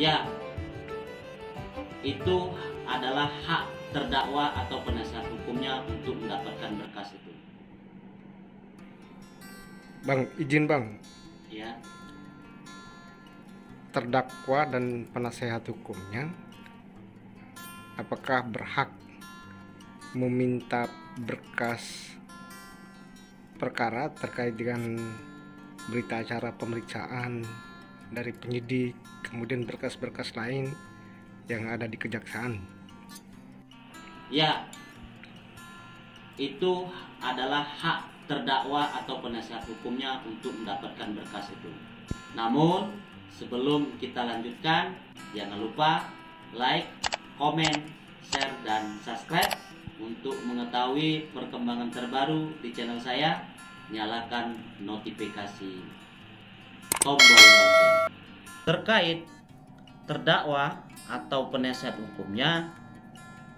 Ya, itu adalah hak terdakwa atau penasihat hukumnya untuk mendapatkan berkas itu. Bang, izin bang, Ya, terdakwa dan penasehat hukumnya apakah berhak meminta berkas perkara terkait dengan berita acara pemeriksaan dari penyidik, kemudian berkas-berkas lain yang ada di kejaksaan? ya, itu adalah hak terdakwa atau penasihat hukumnya untuk mendapatkan berkas itu. Namun, sebelum kita lanjutkan, jangan lupa like, komen, share, dan subscribe untuk mengetahui perkembangan terbaru di channel saya. Nyalakan notifikasi tombol lonceng. Terkait terdakwa atau penasihat hukumnya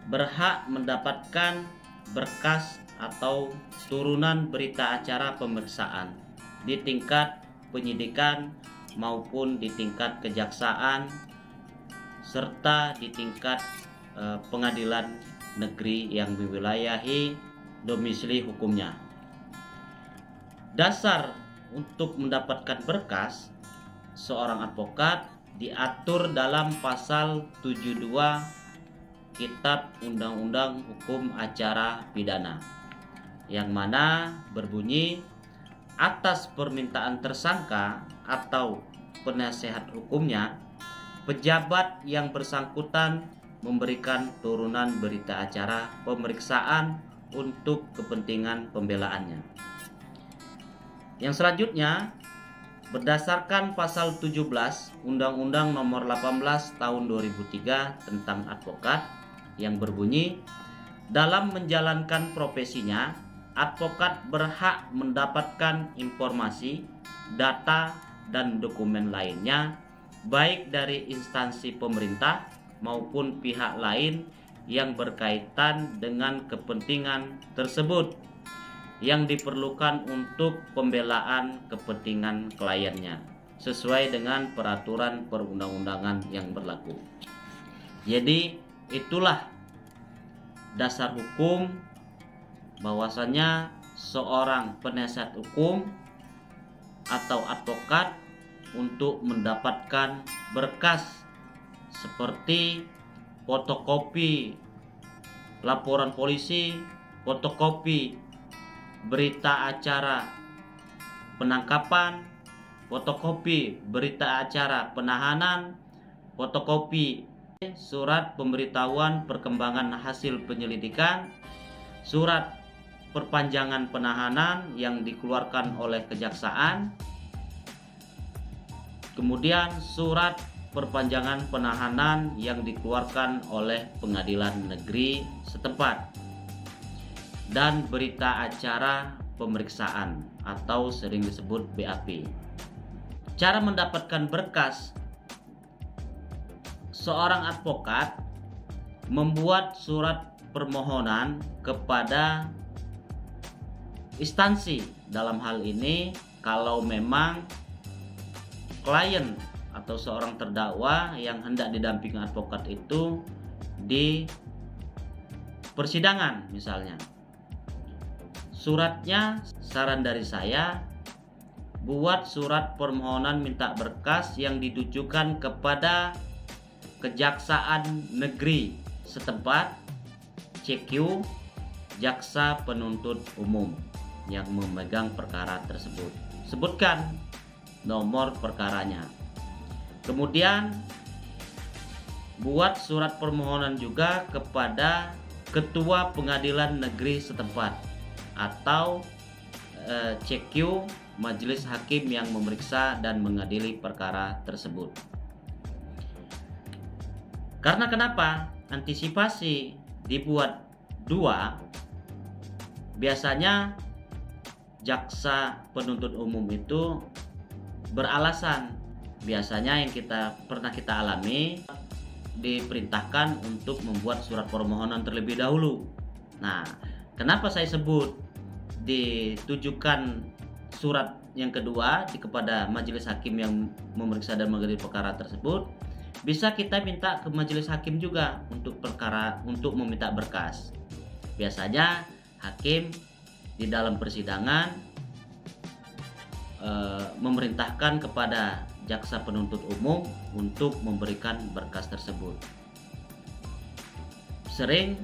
berhak mendapatkan berkas atau turunan berita acara pemeriksaan di tingkat penyidikan maupun di tingkat kejaksaan serta di tingkat pengadilan negeri yang diwilayahi domisili hukumnya. Dasar untuk mendapatkan berkas seorang advokat diatur dalam pasal 72 Kitab Undang-Undang Hukum Acara Pidana, yang mana berbunyi atas permintaan tersangka atau penasehat hukumnya, pejabat yang bersangkutan memberikan turunan berita acara pemeriksaan untuk kepentingan pembelaannya. Yang selanjutnya, berdasarkan pasal 17 Undang-Undang Nomor 18 Tahun 2003 tentang advokat yang berbunyi, dalam menjalankan profesinya, advokat berhak mendapatkan informasi, data, dan dokumen lainnya baik dari instansi pemerintah maupun pihak lain yang berkaitan dengan kepentingan tersebut yang diperlukan untuk pembelaan kepentingan kliennya sesuai dengan peraturan perundang-undangan yang berlaku. Jadi itulah dasar hukum bahwasannya seorang penasihat hukum atau advokat untuk mendapatkan berkas seperti fotokopi laporan polisi, fotokopi berita acara penangkapan, fotokopi berita acara penahanan, fotokopi surat pemberitahuan perkembangan hasil penyelidikan, surat perpanjangan penahanan yang dikeluarkan oleh kejaksaan, kemudian surat perpanjangan penahanan yang dikeluarkan oleh pengadilan negeri setempat, dan berita acara pemeriksaan atau sering disebut BAP. Cara mendapatkan berkas: seorang advokat membuat surat permohonan kepada instansi. Dalam hal ini, kalau memang klien atau seorang terdakwa yang hendak didampingi advokat itu di persidangan misalnya, suratnya, saran dari saya, buat surat permohonan minta berkas yang ditujukan kepada Kejaksaan Negeri setempat, CQ, Jaksa Penuntut Umum yang memegang perkara tersebut. Sebutkan nomor perkaranya. Kemudian buat surat permohonan juga kepada Ketua Pengadilan Negeri setempat atau CQ, Majelis Hakim yang memeriksa dan mengadili perkara tersebut. Karena kenapa antisipasi dibuat dua, biasanya jaksa penuntut umum itu beralasan, biasanya yang pernah kita alami, diperintahkan untuk membuat surat permohonan terlebih dahulu. Nah, kenapa saya sebut ditujukan surat yang kedua kepada majelis hakim yang memeriksa dan mengadili perkara tersebut? Bisa kita minta ke majelis hakim juga untuk meminta berkas. Biasanya hakim di dalam persidangan memerintahkan kepada jaksa penuntut umum untuk memberikan berkas tersebut. Sering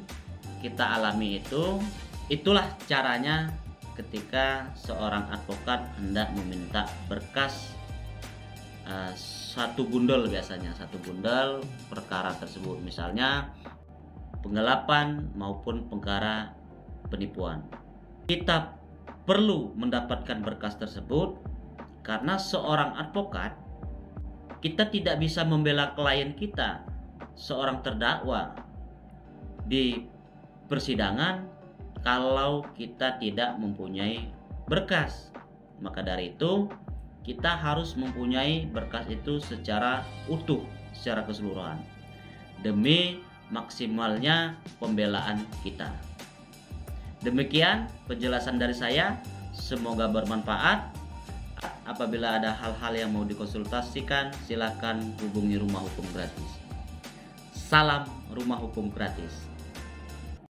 kita alami itulah caranya ketika seorang advokat hendak meminta berkas satu bundel perkara tersebut, misalnya penggelapan maupun perkara penipuan. Kita perlu mendapatkan berkas tersebut karena seorang advokat, kita tidak bisa membela klien kita, seorang terdakwa di persidangan, kalau kita tidak mempunyai berkas. Maka dari itu kita harus mempunyai berkas itu secara utuh, secara keseluruhan, demi maksimalnya pembelaan kita. Demikian penjelasan dari saya, semoga bermanfaat. Apabila ada hal-hal yang mau dikonsultasikan, silakan hubungi Rumah Hukum Gratis. Salam Rumah Hukum Gratis.